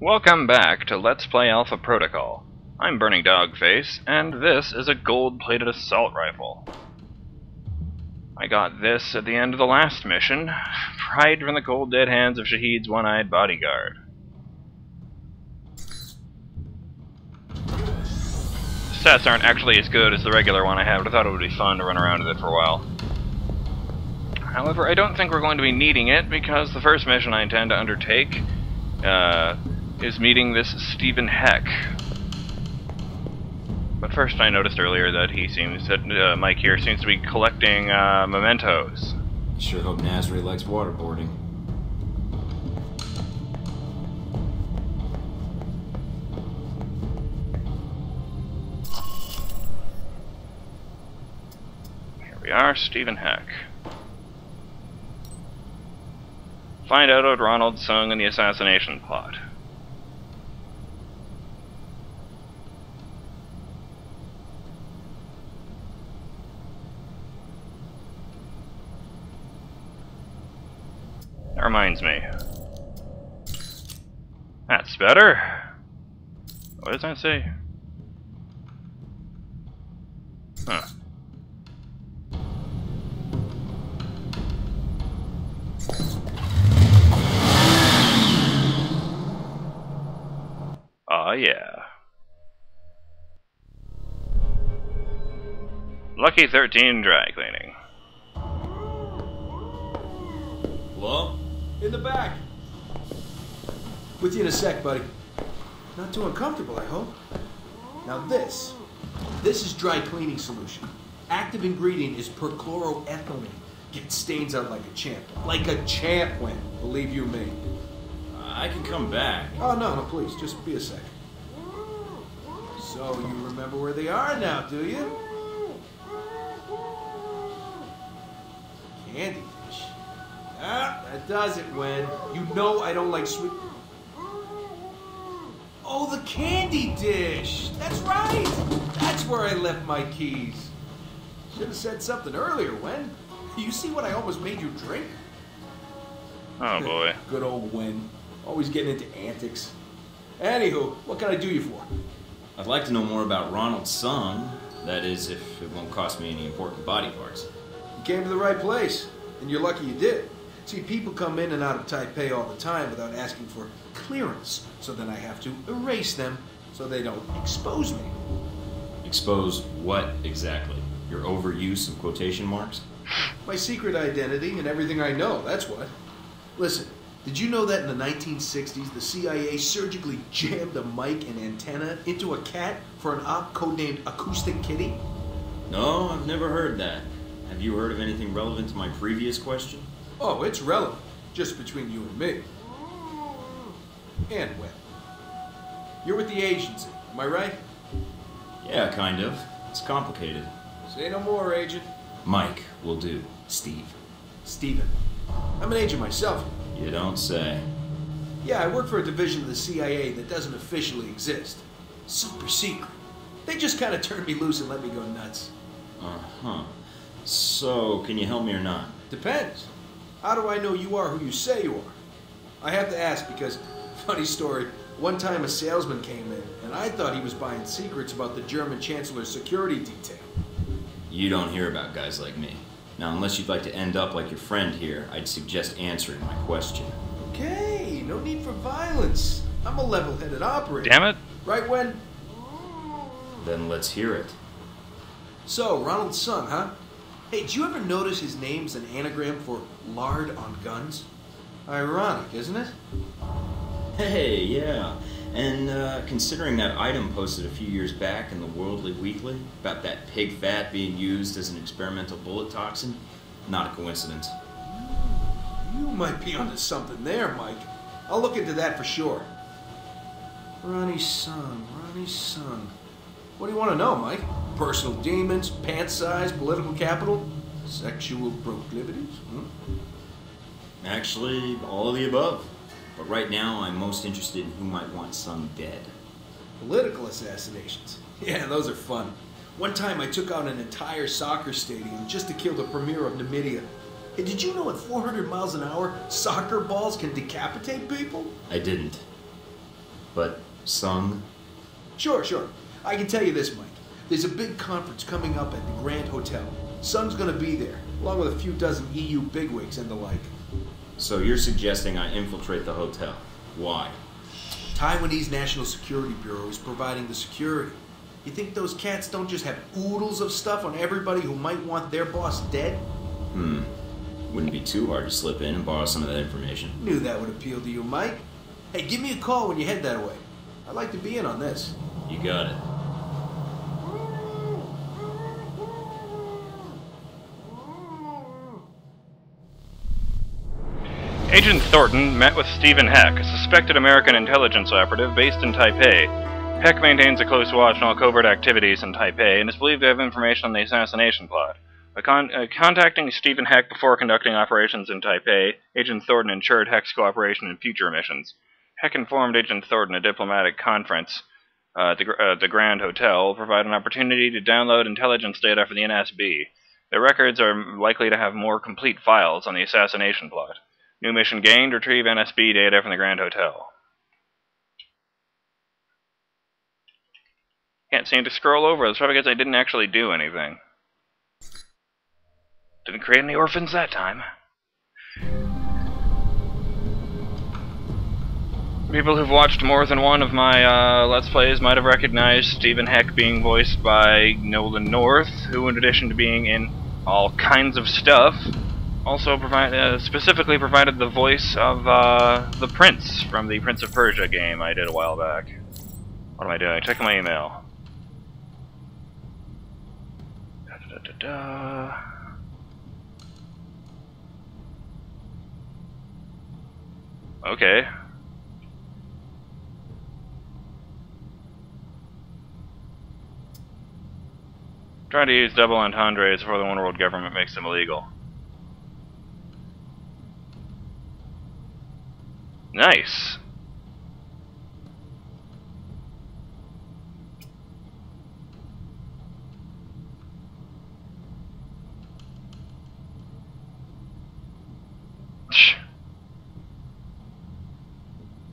Welcome back to Let's Play Alpha Protocol. I'm BurningDogFace, and this is a gold-plated assault rifle. I got this at the end of the last mission, pried from the cold dead hands of Shahid's one-eyed bodyguard. The stats aren't actually as good as the regular one I have, but I thought it would be fun to run around with it for a while. However, I don't think we're going to be needing it, because the first mission I intend to undertake is meeting this Stephen Heck. But first, I noticed earlier that Mike here seems to be collecting mementos. Sure hope Nasri likes waterboarding. Here we are, Stephen Heck. Find out what Ronald sung in the assassination plot. That reminds me. That's better. What does that say? Huh. Oh yeah. Lucky 13 dry cleaning. Hello? In the back. With you in a sec, buddy. Not too uncomfortable, I hope. Now this is dry cleaning solution. Active ingredient is perchloroethylene. Gets stains out like a champ. Like a champ, Win. Believe you me. I can come back. Oh, no, please. Just be a sec. So, you remember where they are now, do you? Candy dish. Ah, that does it, Wen. You know I don't like sweet... Oh, the candy dish! That's right! That's where I left my keys. Should have said something earlier, Wen. You see what I almost made you drink? Oh boy. Good old Wen. Always getting into antics. Anywho, what can I do you for? I'd like to know more about Ronald's son. That is, if it won't cost me any important body parts. You came to the right place, and you're lucky you did. See, people come in and out of Taipei all the time without asking for clearance, so then I have to erase them so they don't expose me. Expose what exactly? Your overuse of quotation marks? My secret identity and everything I know, that's what. Listen, did you know that in the 1960s, the CIA surgically jammed a mic and antenna into a cat for an op codenamed Acoustic Kitty? No, I've never heard that. Have you heard of anything relevant to my previous question? Oh, it's relevant. Just between you and me. And when? You're with the agency, am I right? Yeah, kind of. It's complicated. Say no more, Agent. Mike will do. Steve. Steven. I'm an agent myself. You don't say. Yeah, I work for a division of the CIA that doesn't officially exist. Super secret. They just kind of turned me loose and let me go nuts. Uh-huh. So, can you help me or not? Depends. How do I know you are who you say you are? I have to ask because, funny story, one time a salesman came in and I thought he was buying secrets about the German Chancellor's security detail. You don't hear about guys like me. Now, unless you'd like to end up like your friend here, I'd suggest answering my question. Okay, no need for violence. I'm a level-headed operator. Damn it. Right, Wen? Then let's hear it. So, Ronald's son, huh? Hey, did you ever notice his name's an anagram for lard on guns? Ironic, isn't it? Hey, yeah. And considering that item posted a few years back in the Worldly Weekly about that pig fat being used as an experimental bullet toxin, not a coincidence. You might be onto something there, Mike. I'll look into that for sure. Ronnie's son, Ronnie's son. What do you want to know, Mike? Personal demons, pant size, political capital, sexual proclivities? Actually, all of the above. But right now, I'm most interested in who might want son dead. Political assassinations. Yeah, those are fun. One time I took out an entire soccer stadium just to kill the premier of Namibia. Hey, did you know at 400 miles an hour, soccer balls can decapitate people? I didn't. But Sung? Sure. I can tell you this, Mike. There's a big conference coming up at the Grand Hotel. Sung's gonna be there, along with a few dozen EU bigwigs and the like. So you're suggesting I infiltrate the hotel. Why? Taiwanese National Security Bureau is providing the security. You think those cats don't just have oodles of stuff on everybody who might want their boss dead? Wouldn't be too hard to slip in and borrow some of that information. Knew that would appeal to you, Mike. Hey, give me a call when you head that way. I'd like to be in on this. You got it. Agent Thornton met with Stephen Heck, a suspected American intelligence operative based in Taipei. Heck maintains a close watch on all covert activities in Taipei and is believed to have information on the assassination plot. By contacting Stephen Heck before conducting operations in Taipei, Agent Thornton ensured Heck's cooperation in future missions. Heck informed Agent Thornton a diplomatic conference at the Grand Hotel will provide an opportunity to download intelligence data for the NSB. Their records are likely to have more complete files on the assassination plot. New mission gained, retrieve NSB data from the Grand Hotel. Can't seem to scroll over. That's probably because I didn't actually do anything. Didn't create any orphans that time. People who've watched more than one of my Let's Plays might have recognized Stephen Heck being voiced by Nolan North, who in addition to being in all kinds of stuff, also specifically provided the voice of the Prince from the Prince of Persia game I did a while back. What am I doing? Checking my email. Okay. Trying to use double entendres before the one world government makes them illegal. Nice.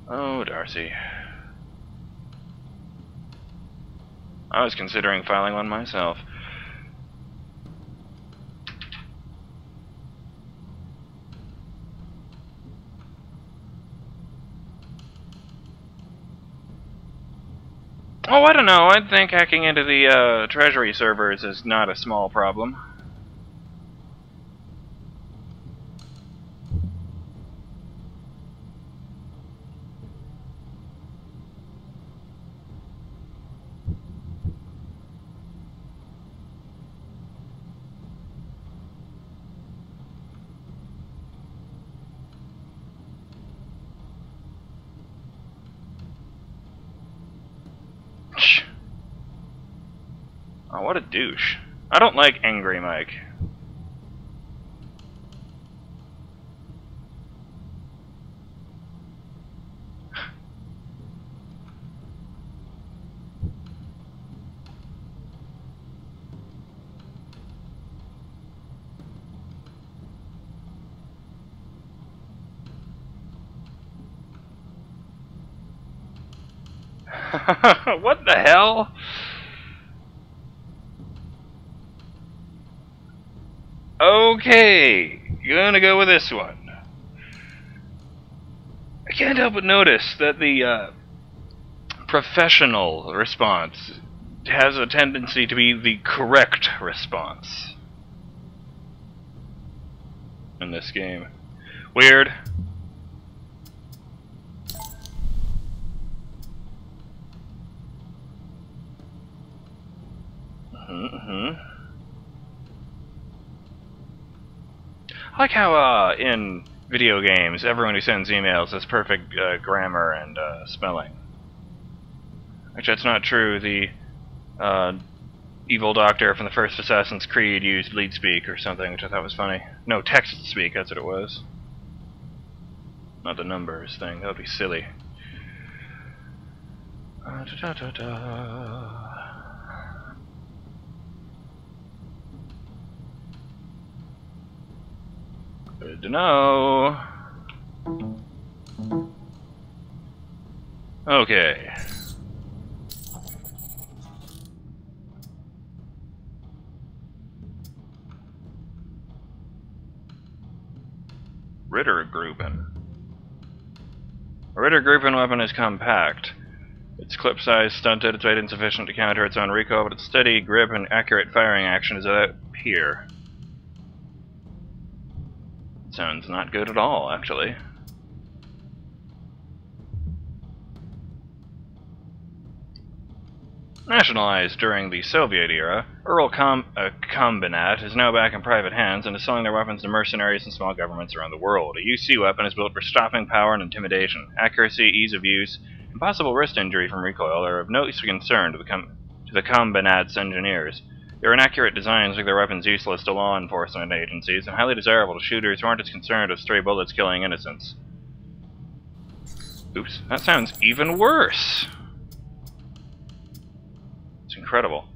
Oh, Darcy. I was considering filing one myself. Oh, I don't know. I think hacking into the Treasury servers is not a small problem. Oh, what a douche. I don't like Angry Mike. What the hell? Okay, gonna go with this one. I can't help but notice that the professional response has a tendency to be the correct response in this game. Weird. I like how in video games everyone who sends emails has perfect grammar and spelling. Actually, that's not true. The evil doctor from the first Assassin's Creed used lead speak or something, which I thought was funny. No, text speak, that's what it was. Not the numbers thing, that would be silly. Good to know. Okay. Rittergruppen. A Rittergruppen weapon is compact. Its clip size stunted, its weight insufficient to counter its own recoil, but its steady grip and accurate firing action is without peer. Sounds not good at all, actually. Nationalized during the Soviet era, Kombinat is now back in private hands and is selling their weapons to mercenaries and small governments around the world. A UC weapon is built for stopping power and intimidation. Accuracy, ease of use, and possible wrist injury from recoil are of no concern to the Kombinat's engineers. Their inaccurate designs make their weapons useless to law enforcement agencies and highly desirable to shooters who aren't as concerned with stray bullets killing innocents. Oops, that sounds even worse! It's incredible.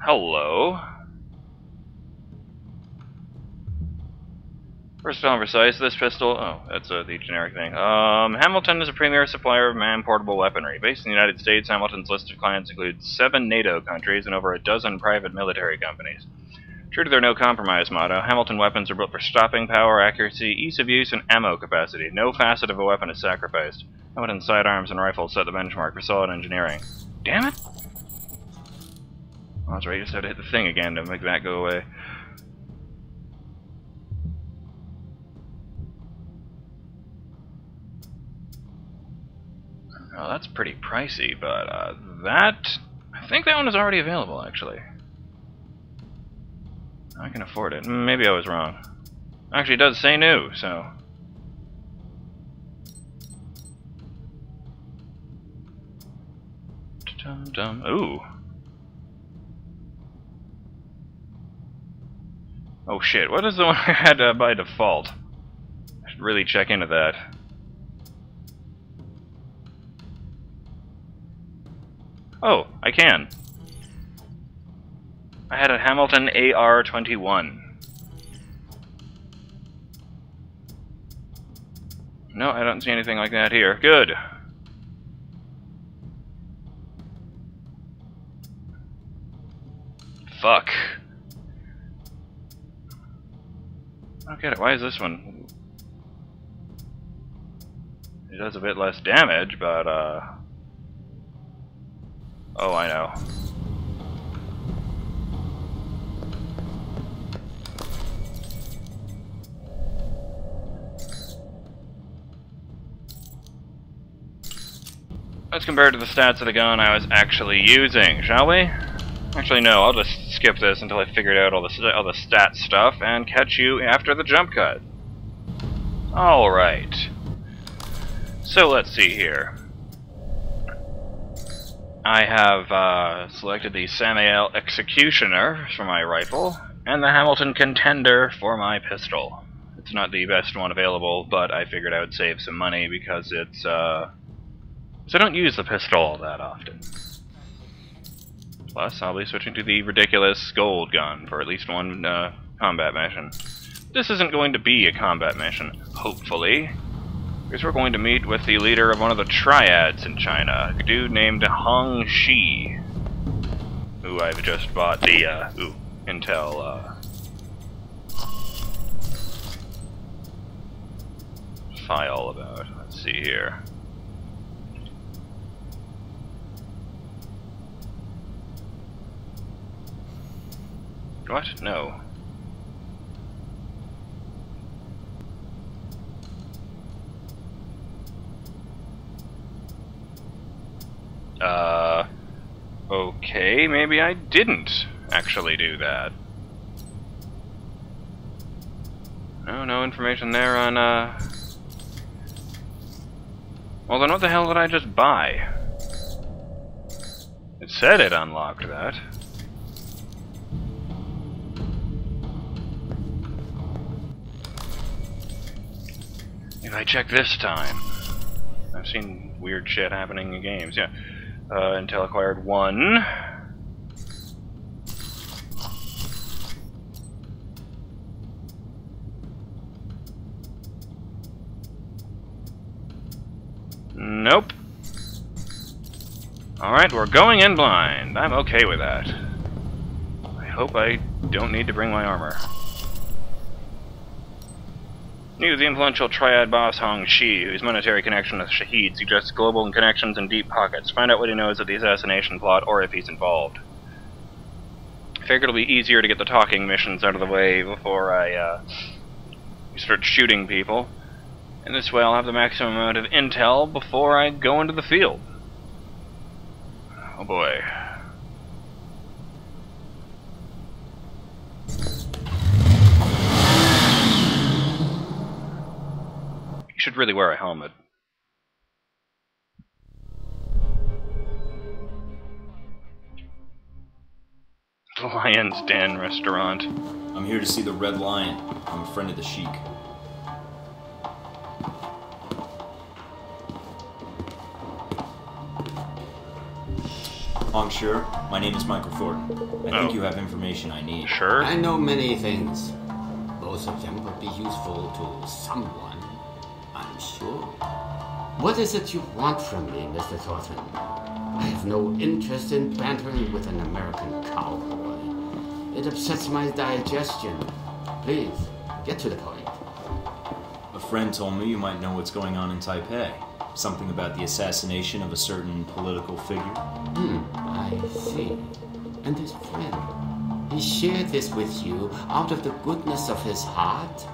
Hello? Versatile and precise, this pistol... Oh, that's the generic thing. Hamilton is a premier supplier of man-portable weaponry. Based in the United States, Hamilton's list of clients includes 7 NATO countries and over a dozen private military companies. True to their no-compromise motto, Hamilton weapons are built for stopping power, accuracy, ease of use, and ammo capacity. No facet of a weapon is sacrificed. Hamilton's sidearms and rifles set the benchmark for solid engineering. Damn it! Oh, that's right, you just have to hit the thing again to make that go away. Oh, that's pretty pricey, but that... I think that one is already available, actually. I can afford it. Maybe I was wrong. Actually, it does say new, so... Dum-dum. Ooh. Oh shit, what is the one I had by default? I should really check into that. Oh, I can. I had a Hamilton AR-21. No, I don't see anything like that here. Good. Fuck. I don't get it. Why is this one... It does a bit less damage, but, Oh, I know. Let's compare it to the stats of the gun I was actually using, shall we? Actually, no, I'll just skip this until I figured out all the stat stuff and catch you after the jump cut. Alright. So let's see here. I have selected the Samael Executioner for my rifle, and the Hamilton Contender for my pistol. It's not the best one available, but I figured I would save some money because it's, so I don't use the pistol all that often. Plus, I'll be switching to the ridiculous gold gun for at least one combat mission. This isn't going to be a combat mission, hopefully, because we're going to meet with the leader of one of the triads in China, a dude named Hong Shi, who I've just bought the Intel file about. Let's see here. What? No. Okay, maybe I didn't actually do that. No information there on, Well, then what the hell did I just buy? It said it unlocked that. If I check this time... I've seen weird shit happening in games, yeah. Intel acquired 1. Nope. Alright, we're going in blind. I'm okay with that. I hope I don't need to bring my armor. News: the influential triad boss Hong Shi, whose monetary connection with Shahid suggests global connections and deep pockets. Find out what he knows of the assassination plot or if he's involved. I figured it'll be easier to get the talking missions out of the way before I start shooting people. And this way I'll have the maximum amount of intel before I go into the field. Oh boy. You should really wear a helmet. Lion's Den restaurant. I'm here to see the Red Lion. I'm a friend of the Sheik. Hong Sure, my name is Michael Thornton. I think you have information I need. Sure. I know many things. Most of them would be useful to someone, I'm sure. What is it you want from me, Mr. Thornton? I have no interest in bantering with an American cowboy. It upsets my digestion. Please, get to the point. A friend told me you might know what's going on in Taipei. Something about the assassination of a certain political figure. I see. And this friend, he shared this with you out of the goodness of his heart?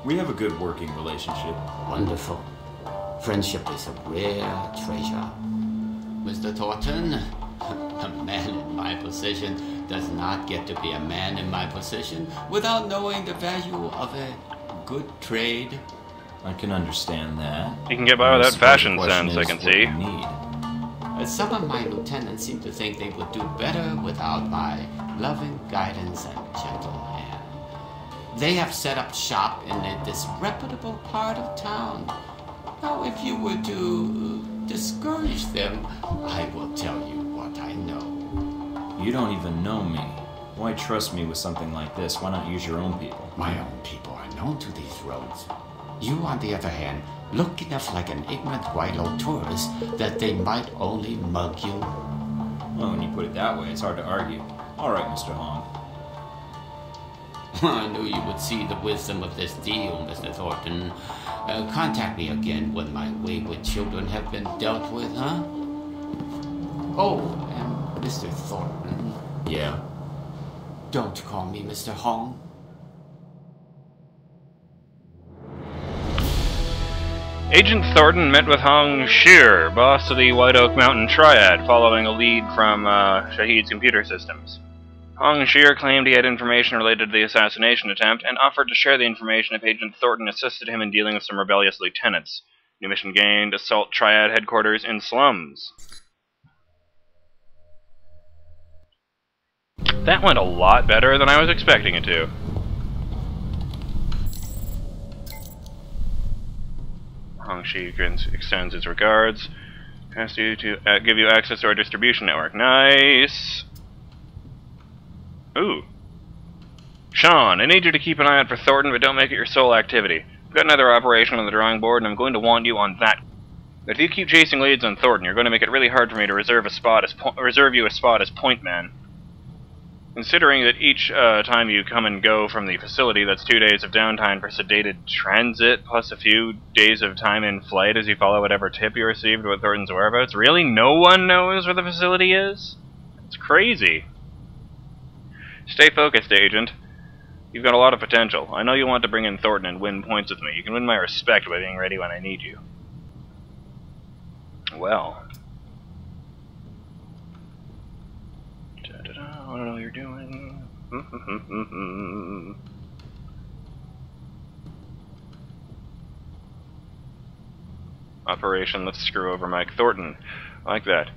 We have a good working relationship. Wonderful. Friendship is a rare treasure. Mr. Thornton, a man in my position does not get to be a man in my position without knowing the value of a good trade. I can understand that. You can get by without fashion sense, I can see. Some of my lieutenants seem to think they would do better without my loving guidance and gentle hand. They have set up shop in a disreputable part of town. Now, if you were to discourage them, I will tell you what I know. You don't even know me. Why trust me with something like this? Why not use your own people? My own people are known to these roads. You, on the other hand, look enough like an ignorant Guaylo tourist that they might only mug you. Well, when you put it that way, it's hard to argue. All right, Mr. Hong. I knew you would see the wisdom of this deal, Mr. Thornton. Contact me again when my wayward children have been dealt with, huh? Oh, and Mr. Thornton. Yeah? Don't call me Mr. Hong. Agent Thornton met with Hong Shear, boss of the White Oak Mountain Triad, following a lead from Shahid's computer systems. Hong Shear claimed he had information related to the assassination attempt, and offered to share the information if Agent Thornton assisted him in dealing with some rebellious lieutenants. New mission gained: assault Triad headquarters in slums. That went a lot better than I was expecting it to. Hong Shi extends his regards. Asks you to give you access to our distribution network. Nice! Ooh. Sean, I need you to keep an eye out for Thornton, but don't make it your sole activity. I've got another operation on the drawing board, and I'm going to want you on that. If you keep chasing leads on Thornton, you're going to make it really hard for me to reserve you a spot as point man. Considering that each time you come and go from the facility, that's 2 days of downtime for sedated transit, plus a few days of time in flight as you follow whatever tip you received with Thornton's whereabouts. Really? No one knows where the facility is? It's crazy. Stay focused, Agent. You've got a lot of potential. I know you want to bring in Thornton and win points with me. You can win my respect by being ready when I need you. Well. I don't know what you're doing. Operation Let's Screw Over Mike Thornton. I like that.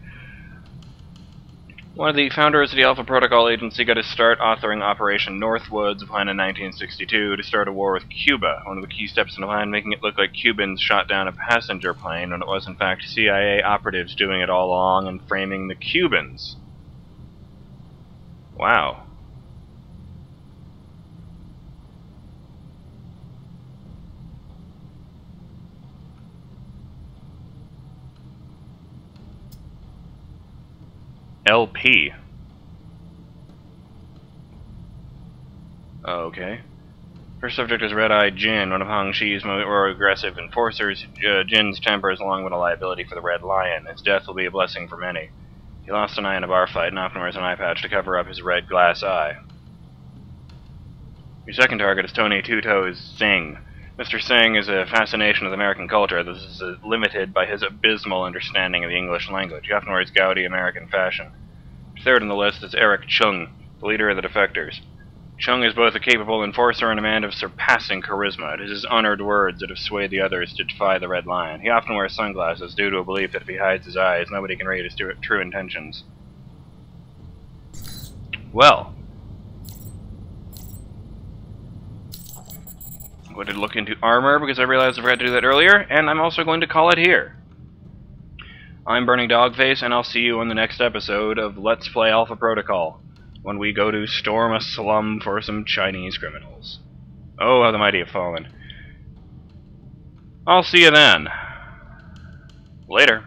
One of the founders of the Alpha Protocol Agency got his start authoring Operation Northwoods, a plan in 1962 to start a war with Cuba. One of the key steps in the plan, making it look like Cubans shot down a passenger plane when it was in fact CIA operatives doing it all along and framing the Cubans. Wow. LP. Okay. First subject is Red-Eyed Jin, one of Hong Shi's more aggressive enforcers. Jin's temper is along with a liability for the Red Lion. His death will be a blessing for many. He lost an eye in a bar fight and often wears an eye patch to cover up his red glass eye. Your second target is Tony Two-Toes Singh. Mr. Singh is a fascination with American culture. This is limited by his abysmal understanding of the English language. He often wears gaudy American fashion. Third on the list is Eric Chung, the leader of the defectors. Chung is both a capable enforcer and a man of surpassing charisma. It is his honored words that have swayed the others to defy the Red Lion. He often wears sunglasses due to a belief that if he hides his eyes, nobody can read his true intentions. Well, I'm going to look into armor because I realized I forgot to do that earlier, and I'm also going to call it here. I'm BurningDogFace, and I'll see you on the next episode of Let's Play Alpha Protocol, when we go to storm a slum for some Chinese criminals. Oh, how the mighty have fallen. I'll see you then. Later.